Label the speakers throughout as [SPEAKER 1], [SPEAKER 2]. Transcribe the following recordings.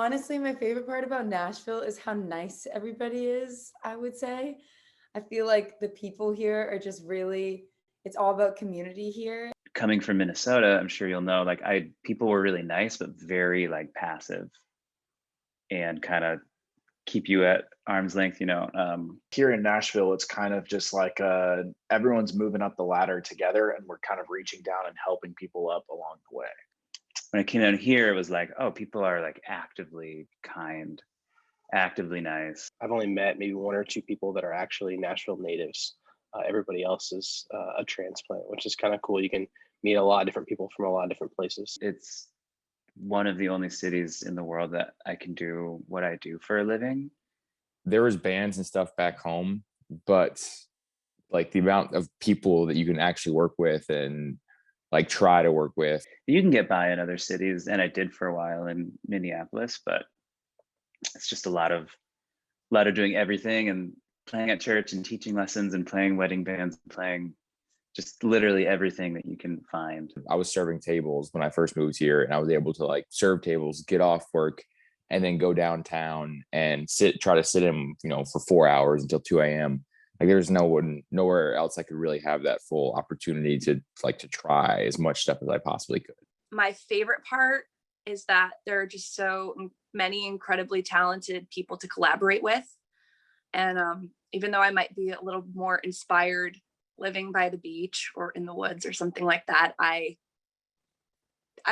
[SPEAKER 1] honestly, my favorite part about Nashville is how nice everybody is, I would say. I feel like the people here are just really, it's all about community here.
[SPEAKER 2] Coming from Minnesota, I'm sure you'll know, like people were really nice, but very like passive and kind of keep you at arm's length,
[SPEAKER 3] Here in Nashville, it's kind of just like everyone's moving up the ladder together, and we're kind of reaching down and helping people up along the way.
[SPEAKER 2] When I came out here, it was like, oh, people are like actively kind, actively nice.
[SPEAKER 4] I've only met maybe one or two people that are actually Nashville natives. Everybody else is a transplant, which is kind of cool. You can meet a lot of different people from a lot of different places.
[SPEAKER 2] It's one of the only cities in the world that I can do what I do for a living.
[SPEAKER 5] There was bands and stuff back home, but like the amount of people that you can actually work with and like try to work with.
[SPEAKER 2] You can get by in other cities, and I did for a while in Minneapolis, but it's just a lot of doing everything and playing at church and teaching lessons and playing wedding bands and playing just literally everything that you can find.
[SPEAKER 5] I was serving tables when I first moved here, and I was able to like serve tables, get off work, and then go downtown and try to sit in, for 4 hours until 2 a.m. Like there's nowhere else I could really have that full opportunity to try as much stuff as I possibly could.
[SPEAKER 6] My favorite part is that there are just so many incredibly talented people to collaborate with. And even though I might be a little more inspired living by the beach or in the woods or something like that, I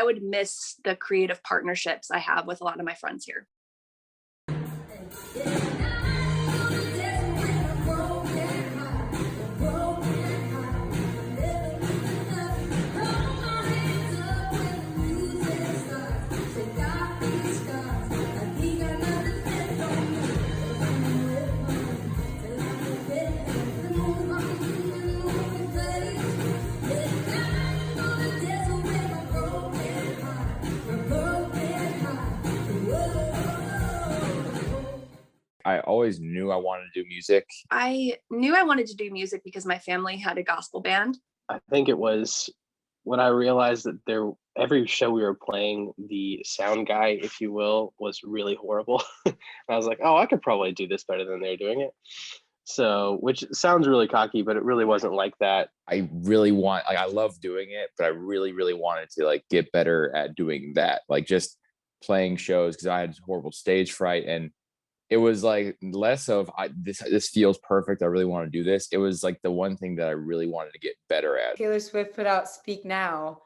[SPEAKER 6] would miss the creative partnerships I have with a lot of my friends here.
[SPEAKER 5] I always knew I wanted to do music.
[SPEAKER 6] I knew I wanted to do music because my family had a gospel band.
[SPEAKER 4] I think it was when I realized that every show we were playing, the sound guy, if you will, was really horrible. And I was like, oh, I could probably do this better than they're doing it. So, which sounds really cocky, but it really wasn't like that.
[SPEAKER 5] I love doing it, but I really, really wanted to get better at doing that. Just playing shows, because I had horrible stage fright, and it was less of this feels perfect, I really want to do this. It was the one thing that I really wanted to get better at.
[SPEAKER 1] Taylor Swift put out Speak Now,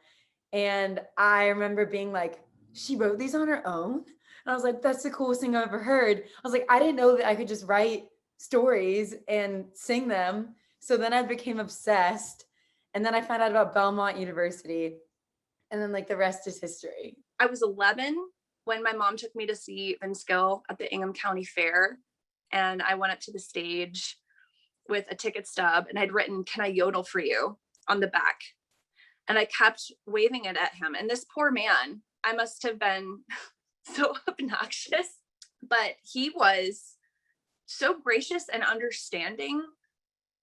[SPEAKER 1] and I remember being like, she wrote these on her own? And I was like, that's the coolest thing I've ever heard. I was like, I didn't know that I could just write stories and sing them. So then I became obsessed, and then I found out about Belmont University, and then the rest is history.
[SPEAKER 6] I was 11 when my mom took me to see Vince Gill at the Ingham County Fair. And I went up to the stage with a ticket stub, and I'd written, "Can I yodel for you?" on the back. And I kept waving it at him. And this poor man, I must have been so obnoxious, but he was so gracious and understanding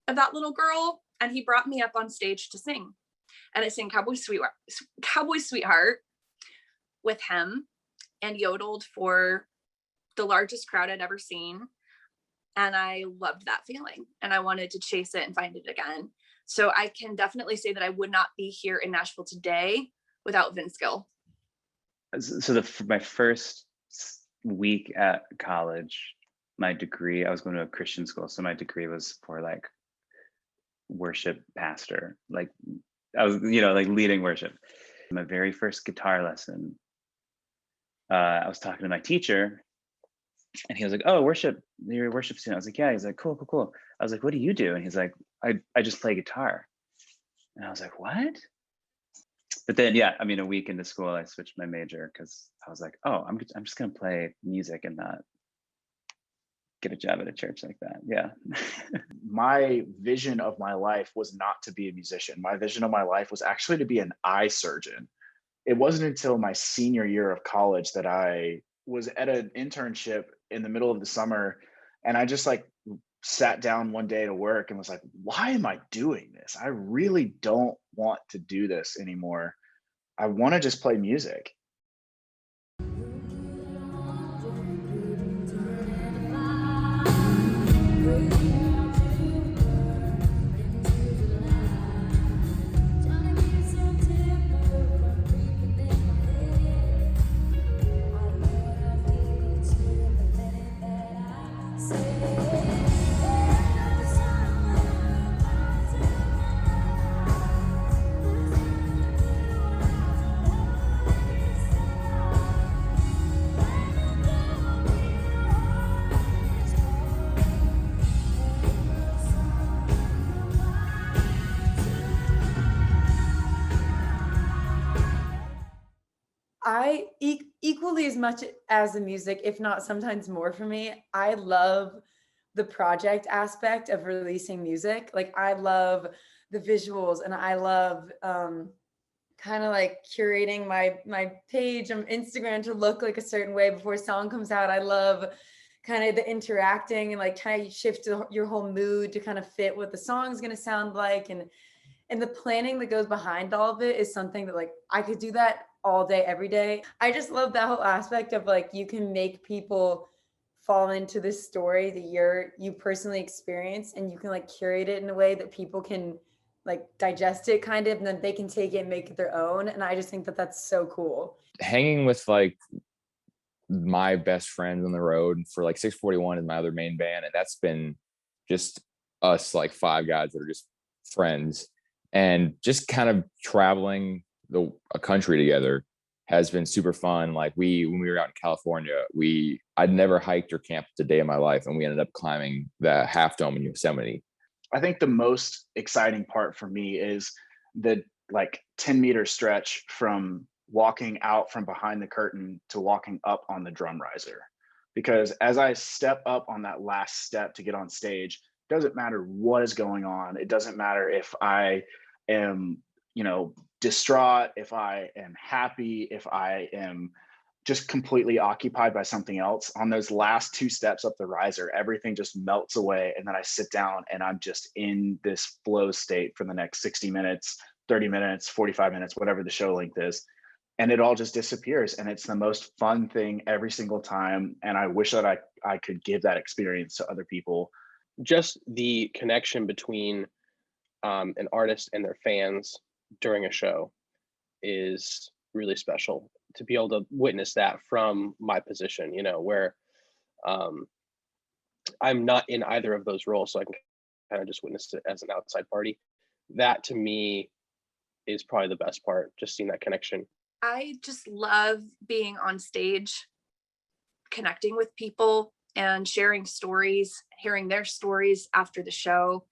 [SPEAKER 6] of that little girl. And he brought me up on stage to sing. And I sang Cowboy Sweetheart with him, and yodeled for the largest crowd I'd ever seen. And I loved that feeling, and I wanted to chase it and find it again. So I can definitely say that I would not be here in Nashville today without Vince Gill.
[SPEAKER 2] So my first week at college, my degree, I was going to a Christian school. So my degree was for worship pastor. I was, leading worship. My very first guitar lesson, I was talking to my teacher, and he was like, "Oh, you're a worship student." I was like, "Yeah." He's like, "Cool, cool, cool." I was like, "What do you do?" And he's like, I just play guitar." And I was like, "What?" But then, yeah, a week into school, I switched my major because I was like, "Oh, I'm just gonna play music and not get a job at a church like that." Yeah.
[SPEAKER 3] My vision of my life was not to be a musician. My vision of my life was actually to be an eye surgeon. It wasn't until my senior year of college that I was at an internship in the middle of the summer, and I just sat down one day to work and was like, why am I doing this? I really don't want to do this anymore. I want to just play music.
[SPEAKER 1] Equally as much as the music, if not sometimes more for me, I love the project aspect of releasing music. Like I love the visuals, and I love kind of like curating my page on Instagram to look like a certain way before a song comes out. I love kind of the interacting and like trying to shift your whole mood to kind of fit what the song's going to sound like, and the planning that goes behind all of it is something that like I could do that all day every day. I just love that whole aspect of like you can make people fall into this story that you personally experience, and you can like curate it in a way that people can like digest it kind of, and then they can take it and make it their own. And I just think that that's so cool.
[SPEAKER 5] Hanging with like my best friends on the road for like 641 is my other main band, and that's been just us like 5 guys that are just friends, and just kind of traveling a country together has been super fun. Like when we were out in California, I'd never hiked or camped a day in my life, and we ended up climbing the Half Dome in Yosemite.
[SPEAKER 3] I think the most exciting part for me is the like 10-meter stretch from walking out from behind the curtain to walking up on the drum riser. Because as I step up on that last step to get on stage, it doesn't matter what is going on. It doesn't matter if I am, distraught, if I am happy, if I am just completely occupied by something else. On those last 2 steps up the riser, everything just melts away. And then I sit down and I'm just in this flow state for the next 60 minutes, 30 minutes, 45 minutes, whatever the show length is. And it all just disappears. And it's the most fun thing every single time. And I wish that I could give that experience to other people.
[SPEAKER 4] Just the connection between an artist and their fans during a show is really special. To be able to witness that from my position, where I'm not in either of those roles, so I can kind of just witness it as an outside party. That to me is probably the best part, just seeing that connection.
[SPEAKER 6] I just love being on stage, connecting with people and sharing stories, hearing their stories after the show.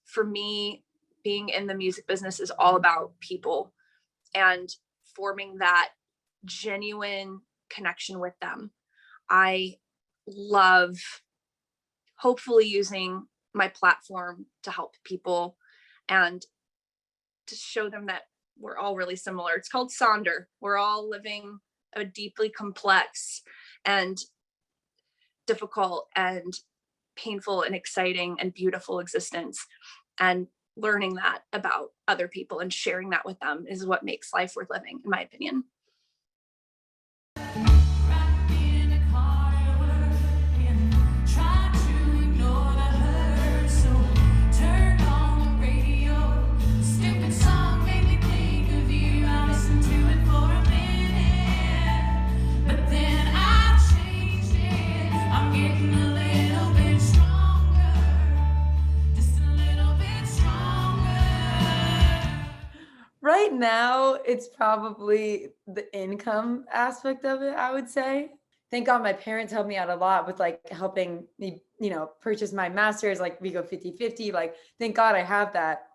[SPEAKER 6] For me, being in the music business is all about people and forming that genuine connection with them. I love hopefully using my platform to help people and to show them that we're all really similar. It's called Sonder. We're all living a deeply complex and difficult and painful and exciting and beautiful existence. And learning that about other people and sharing that with them is what makes life worth living, in my opinion.
[SPEAKER 1] Right now, it's probably the income aspect of it, I would say. Thank God my parents helped me out a lot with like helping me, purchase my master's. Like we go 50-50. Like, thank God I have that.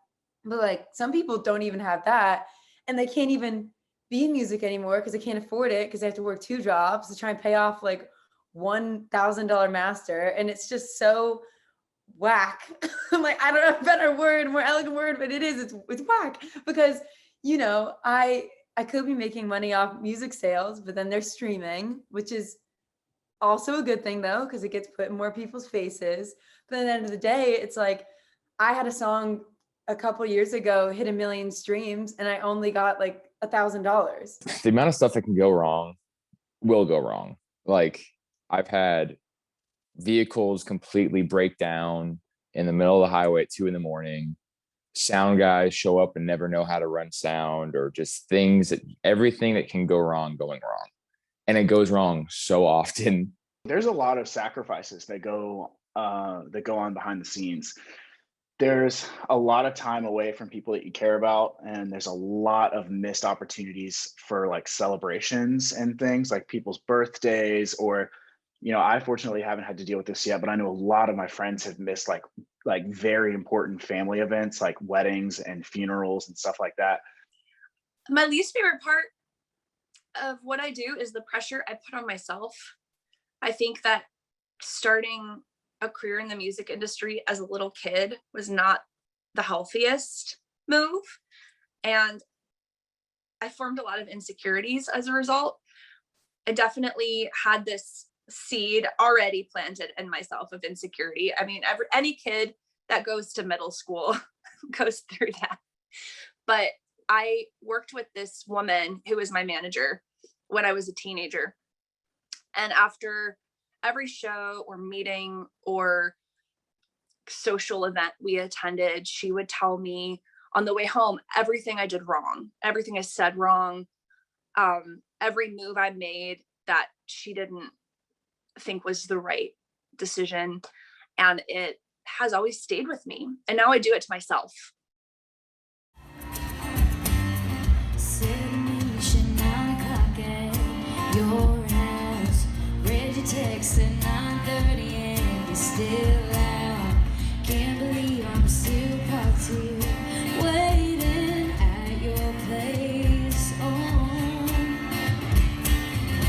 [SPEAKER 1] But like some people don't even have that, and they can't even be in music anymore because they can't afford it, because they have to work 2 jobs to try and pay off like $1,000 master. And it's just so whack. I'm like, I don't have a better word, more elegant word, but it's whack, because I could be making money off music sales, but then they're streaming, which is also a good thing though, because it gets put in more people's faces. But at the end of the day, it's like I had a song a couple years ago hit 1 million streams, and I only got like $1,000.
[SPEAKER 5] The amount of stuff that can go wrong will go wrong. Like I've had vehicles completely break down in the middle of the highway at 2 a.m. Sound guys show up and never know how to run sound, or just everything that can go wrong going wrong. And it goes wrong so often.
[SPEAKER 3] There's a lot of sacrifices that go on behind the scenes. There's a lot of time away from people that you care about, and there's a lot of missed opportunities for like celebrations and things like people's birthdays, or I fortunately haven't had to deal with this yet, but I know a lot of my friends have missed like very important family events like weddings and funerals and stuff like that.
[SPEAKER 6] My least favorite part of what I do is the pressure I put on myself. I think that starting a career in the music industry as a little kid was not the healthiest move. And I formed a lot of insecurities as a result. I definitely had this seed already planted in myself of insecurity. I mean, any kid that goes to middle school goes through that. But I worked with this woman who was my manager when I was a teenager. And after every show or meeting or social event we attended, she would tell me on the way home everything I did wrong, everything I said wrong, every move I made that she didn't think was the right decision. And it has always stayed with me. And now I do it to myself.
[SPEAKER 7] Text at 9:30 and you're still out. Can't believe I'm still parked here, waiting at your place. Oh,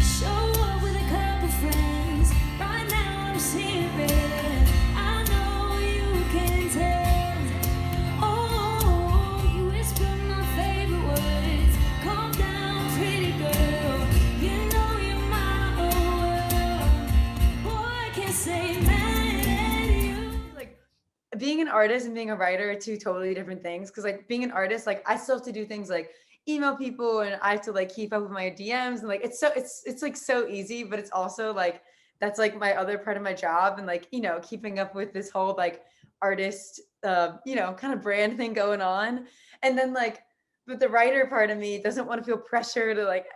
[SPEAKER 7] show up with a couple friends. Right now I'm sleeping. I know you can tell. Oh, you whisper my favorite words. Calm down, pretty girl. You know you're my own world. Boy, I can't say mad at you.
[SPEAKER 1] Like being an artist and being a writer are two totally different things. Cause like being an artist, like I still have to do things like email people and I have to like keep up with my DMs and like it's like so easy, but it's also like that's like my other part of my job and like, you know, keeping up with this whole like artist you know, kind of brand thing going on. And then like, but the writer part of me doesn't want to feel pressure to like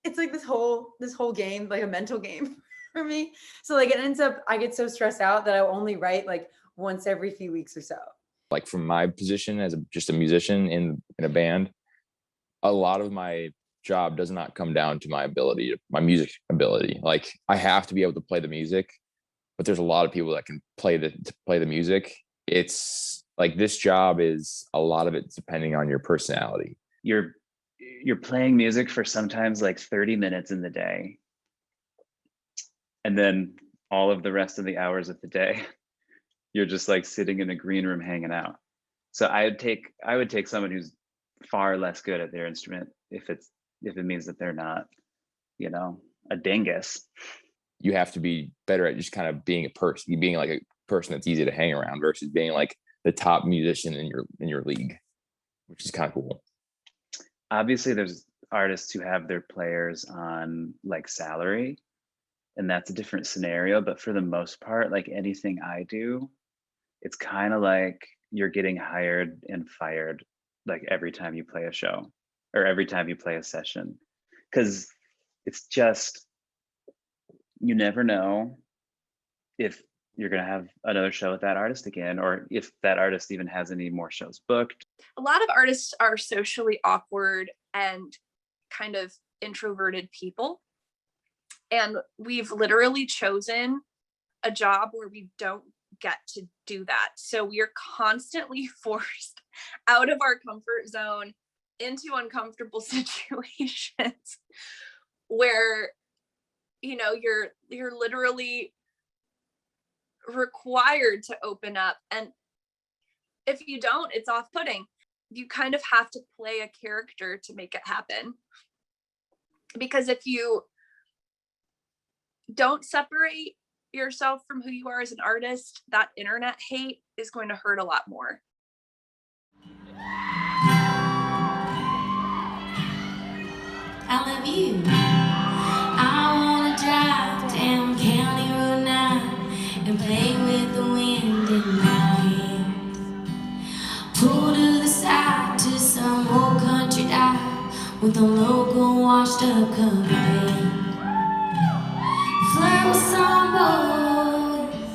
[SPEAKER 1] it's like this whole game, like a mental game for me. So like it ends up I get so stressed out that I only write like once every few weeks or so.
[SPEAKER 5] Like from my position as just a musician in a band, a lot of my job does not come down to my ability, my music ability. Like I have to be able to play the music, but there's a lot of people that can play the music. It's like this job is a lot of it depending on your personality.
[SPEAKER 2] You're playing music for sometimes like 30 minutes in the day. And then all of the rest of the hours of the day, you're just like sitting in a green room hanging out. So I would take someone who's far less good at their instrument if it means that they're not, you know, a dingus.
[SPEAKER 5] You have to be better at just kind of being a person, being like a person that's easy to hang around versus being like the top musician in your league, which is kind of cool.
[SPEAKER 2] Obviously, there's artists who have their players on like salary, and that's a different scenario. But for the most part, like anything I do, it's kind of like you're getting hired and fired like every time you play a show or every time you play a session, because it's just, you never know if you're going to have another show with that artist again, or if that artist even has any more shows booked.
[SPEAKER 6] A lot of artists are socially awkward and kind of introverted people. And we've literally chosen a job where we don't get to do that. So we are constantly forced out of our comfort zone into uncomfortable situations where, you know, you're literally required to open up. And if you don't, it's off-putting. You kind of have to play a character to make it happen. Because if you don't separate yourself from who you are as an artist, that internet hate is going to hurt a lot more.
[SPEAKER 7] I love you. I wanna drive down County Road 9 and play with the wind in my hands. Pull to the side to some old country dive with a local washed up cover band. Flirt with some boys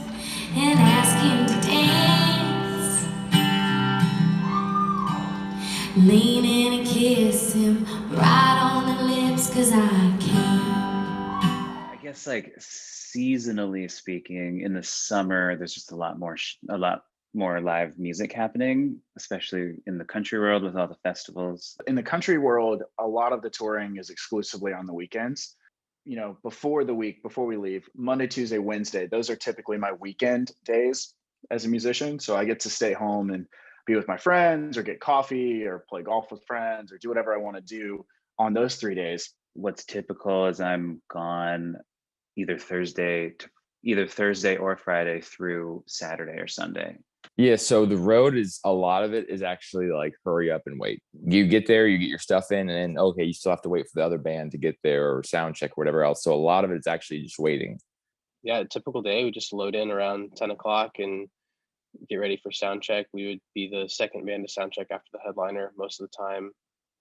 [SPEAKER 7] and ask him to dance. Lean in and kiss him right on the lips, 'cause I can.
[SPEAKER 2] I guess like seasonally speaking, in the summer, there's just a lot more live music happening, especially in the country world with all the festivals?
[SPEAKER 3] In the country world, a lot of the touring is exclusively on the weekends. You know, before we leave, Monday, Tuesday, Wednesday, those are typically my weekend days as a musician. So I get to stay home and be with my friends or get coffee or play golf with friends or do whatever I want to do on those 3 days.
[SPEAKER 2] What's typical is I'm gone either Thursday or Friday through Saturday or Sunday.
[SPEAKER 5] Yeah, so the road is, a lot of it is actually like hurry up and wait. You get there, you get your stuff in, and then okay, you still have to wait for the other band to get there or sound check or whatever else. So a lot of it is actually just waiting.
[SPEAKER 4] Yeah, a typical day, we just load in around 10 o'clock and get ready for sound check. We would be the second band to sound check after the headliner most of the time.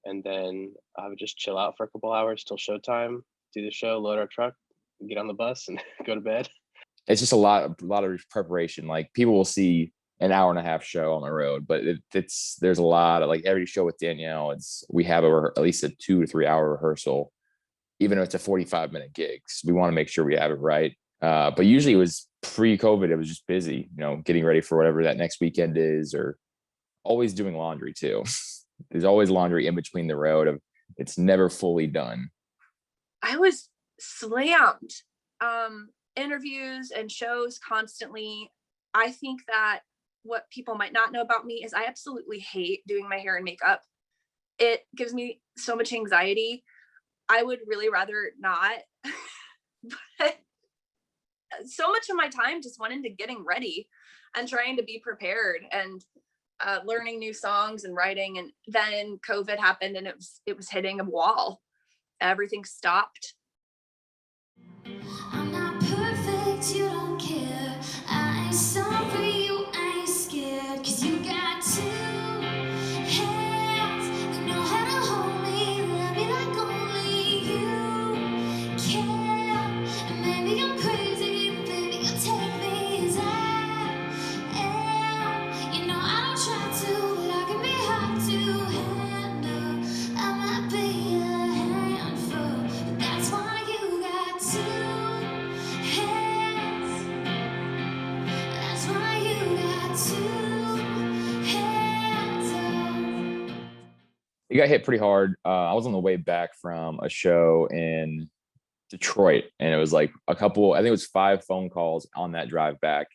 [SPEAKER 4] And then I would just chill out for a couple hours till showtime, do the show, load our truck, get on the bus and go to bed.
[SPEAKER 5] It's just a lot of preparation. Like people will see an hour and a half show on the road, but there's a lot of, like, every show with Danielle, we have at least a 2 to 3 hour rehearsal, even if it's a 45-minute gig. So we want to make sure we have it right. But usually it was pre-COVID, it was just busy, you know, getting ready for whatever that next weekend is, or always doing laundry too. There's always laundry in between the road. It's never fully done.
[SPEAKER 6] I was slammed. Interviews and shows constantly. I think that what people might not know about me is I absolutely hate doing my hair and makeup. It gives me so much anxiety. I would really rather not. But so much of my time just went into getting ready and trying to be prepared and learning new songs and writing. And then COVID happened and it was hitting a wall. Everything stopped.
[SPEAKER 7] I'm not perfect, you don't care. I ain't sorry, you ain't scared. 'Cause you got 2 hands that know how to hold me, love me like only you can. And maybe I'm crazy, but baby, you take me as I am. You know I don't try to, but I can be hard to handle. I might be a handful, but that's why you got 2 hands. That's why you got 2 hands.
[SPEAKER 5] It got hit pretty hard. I was on the way back from a show in Detroit, and it was like I think it was 5 phone calls on that drive back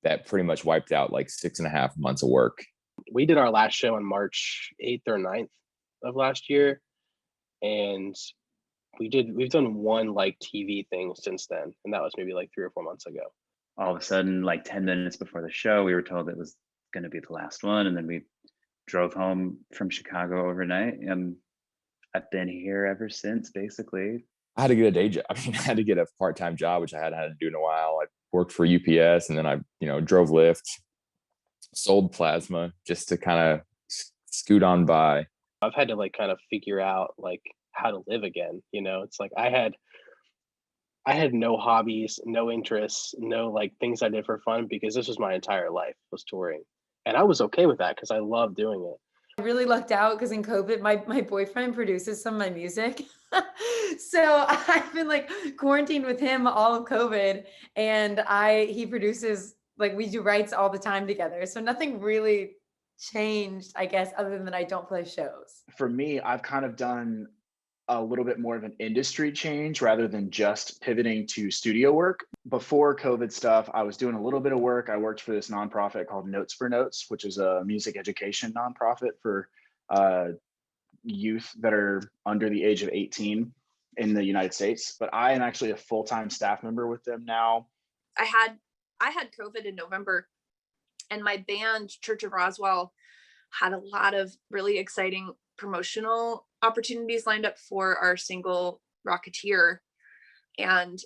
[SPEAKER 5] that pretty much wiped out like 6.5 months of work.
[SPEAKER 4] We did our last show on March 8th or 9th of last year. And we've done one like TV thing since then. And that was maybe like 3 or 4 months ago.
[SPEAKER 2] All of a sudden, like 10 minutes before the show, we were told it was going to be the last one. And then we drove home from Chicago overnight. And I've been here ever since, basically.
[SPEAKER 5] I had to get a day job. I mean, I had to get a part-time job, which I hadn't had to do in a while. I worked for UPS, and then I, drove Lyft, sold plasma just to kind of scoot on by.
[SPEAKER 4] I've had to like kind of figure out like how to live again. It's like I had no hobbies, no interests, no like things I did for fun, because this was my entire life was touring. And I was okay with that because I love doing it.
[SPEAKER 1] I really lucked out because in COVID, my boyfriend produces some of my music. So I've been like quarantined with him all of COVID, and he produces, like, we do writes all the time together. So nothing really changed, I guess, other than I don't play shows.
[SPEAKER 3] For me, I've kind of done a little bit more of an industry change rather than just pivoting to studio work. Before COVID stuff, I was doing a little bit of work. I worked for this nonprofit called Notes for Notes, which is a music education nonprofit for youth that are under the age of 18 in the United States. But I am actually a full-time staff member with them now.
[SPEAKER 6] I had COVID in November, and my band, Church of Roswell, had a lot of really exciting promotional opportunities lined up for our single Rocketeer, and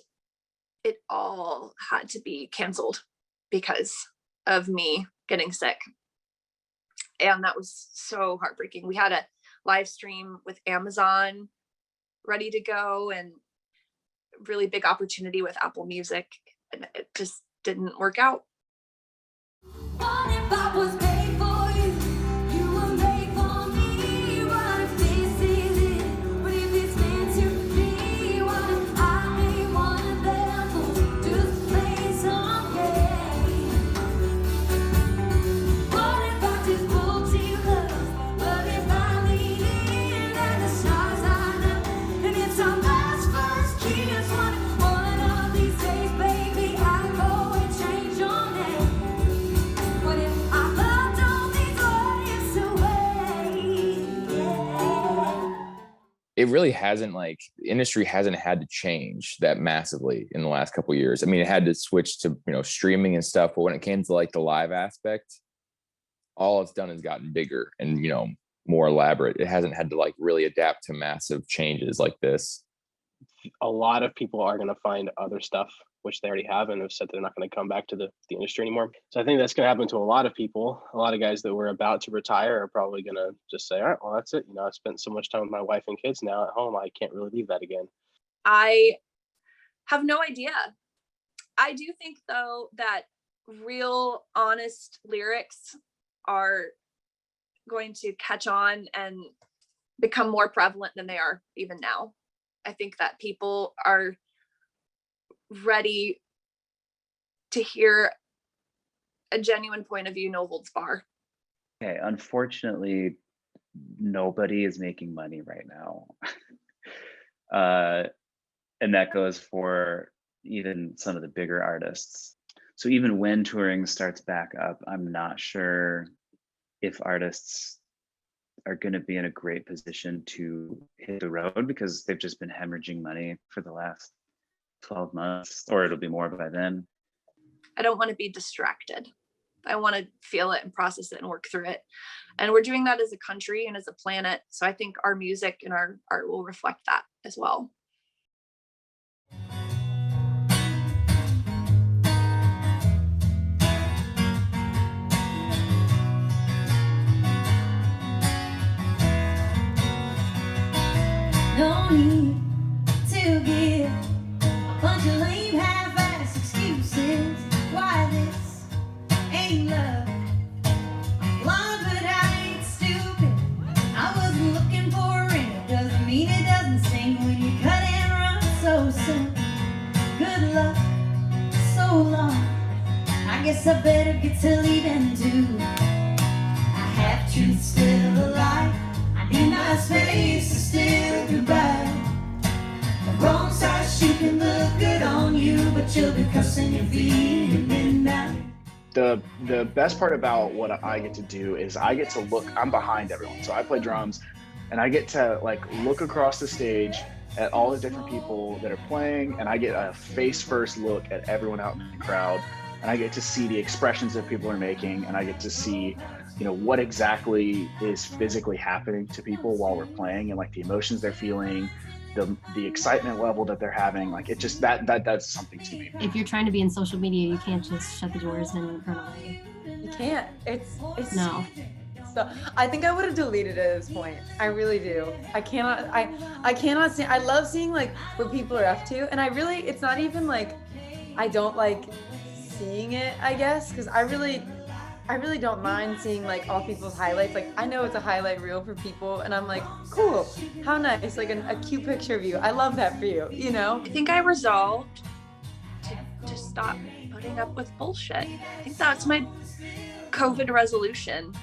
[SPEAKER 6] it all had to be canceled because of me getting sick. And that was so heartbreaking. We had a live stream with Amazon ready to go and really big opportunity with Apple Music, and it just didn't work out.
[SPEAKER 7] What if I was made for you? You were made for me. What if this is it? What if it's meant to be? What if I ain't one of them fools? Just play some game.
[SPEAKER 5] it really hasn't, like, the industry hasn't had to change that massively in the last couple of years. I mean, it had to switch to, streaming and stuff, but when it came to like the live aspect, all it's done is gotten bigger and, more elaborate. It hasn't had to like really adapt to massive changes like this.
[SPEAKER 4] A lot of people are going to find other stuff, which they already have, and have said they're not going to come back to the industry anymore. So I think that's going to happen to a lot of people. A lot of guys that were about to retire are probably going to just say, all right, well, that's it. I spent so much time with my wife and kids now at home. I can't really leave that again.
[SPEAKER 6] I have no idea. I do think, though, that real, honest lyrics are going to catch on and become more prevalent than they are even now. I think that people are ready to hear a genuine point of view, no holds bar.
[SPEAKER 2] Okay, unfortunately, nobody is making money right now. And that goes for even some of the bigger artists. So even when touring starts back up, I'm not sure if artists are going to be in a great position to hit the road, because they've just been hemorrhaging money for the last 12 months, or it'll be more by then.
[SPEAKER 6] I don't want to be distracted. I want to feel it and process it and work through it. And we're doing that as a country and as a planet. So I think our music and our art will reflect that as well.
[SPEAKER 7] No need to give a bunch of lame half-ass excuses why this ain't love. I'm blind, but I ain't stupid. I wasn't looking for it. Doesn't mean it doesn't sting when you cut and run so soon. Good luck, so long. I guess I better get to leaving too. I have truth still alive. I need my space to steal goodbye. The wrong size, you can look good on you, but you'll be cussing your feet at midnight.
[SPEAKER 3] The best part about what I get to do is I get to look, I'm behind everyone. So I play drums and I get to like look across the stage at all the different people that are playing, and I get a face first look at everyone out in the crowd, and I get to see the expressions that people are making, and I get to see what exactly is physically happening to people while we're playing, and like the emotions they're feeling, the excitement level that they're having. Like it just that's something to me.
[SPEAKER 8] If you're trying to be in social media, you can't just shut the doors and run away.
[SPEAKER 1] You can't. It's
[SPEAKER 8] No.
[SPEAKER 1] So I think I would have deleted it at this point. I really do. I cannot see. I love seeing like what people are up to, and it's not even like I don't like seeing it, I guess, because I really don't mind seeing like all people's highlights. Like I know it's a highlight reel for people, and I'm like, cool, how nice, like a cute picture of you. I love that for you,
[SPEAKER 6] I think I resolved to stop putting up with bullshit. I think that's my COVID resolution.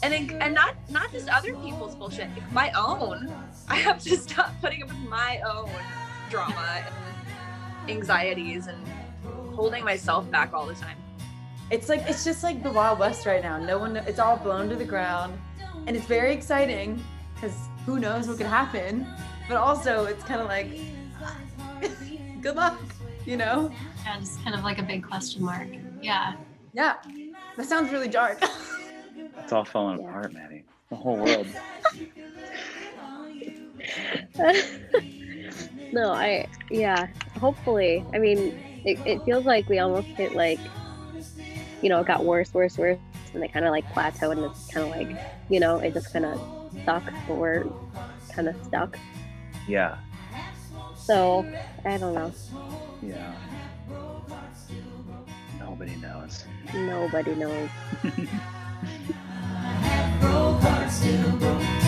[SPEAKER 6] And not just other people's bullshit, my own. I have to stop putting up with my own drama and anxieties and holding myself back all the time.
[SPEAKER 1] It's just like the Wild West right now. It's all blown to the ground, and it's very exciting because who knows what could happen, but also it's kind of like, good luck,
[SPEAKER 8] Yeah, just kind of like a big question mark. Yeah.
[SPEAKER 1] Yeah, that sounds really dark.
[SPEAKER 2] It's all falling apart, Maddie. The whole world.
[SPEAKER 9] No, hopefully. I mean, it feels like we almost hit like, it got worse, and they kind of like plateaued, and it's kind of like, it just kind of sucks, but we're kind of stuck.
[SPEAKER 2] Yeah.
[SPEAKER 9] So, I don't know.
[SPEAKER 2] Yeah. Nobody knows.
[SPEAKER 9] Nobody knows.
[SPEAKER 7] Broke heart still broke.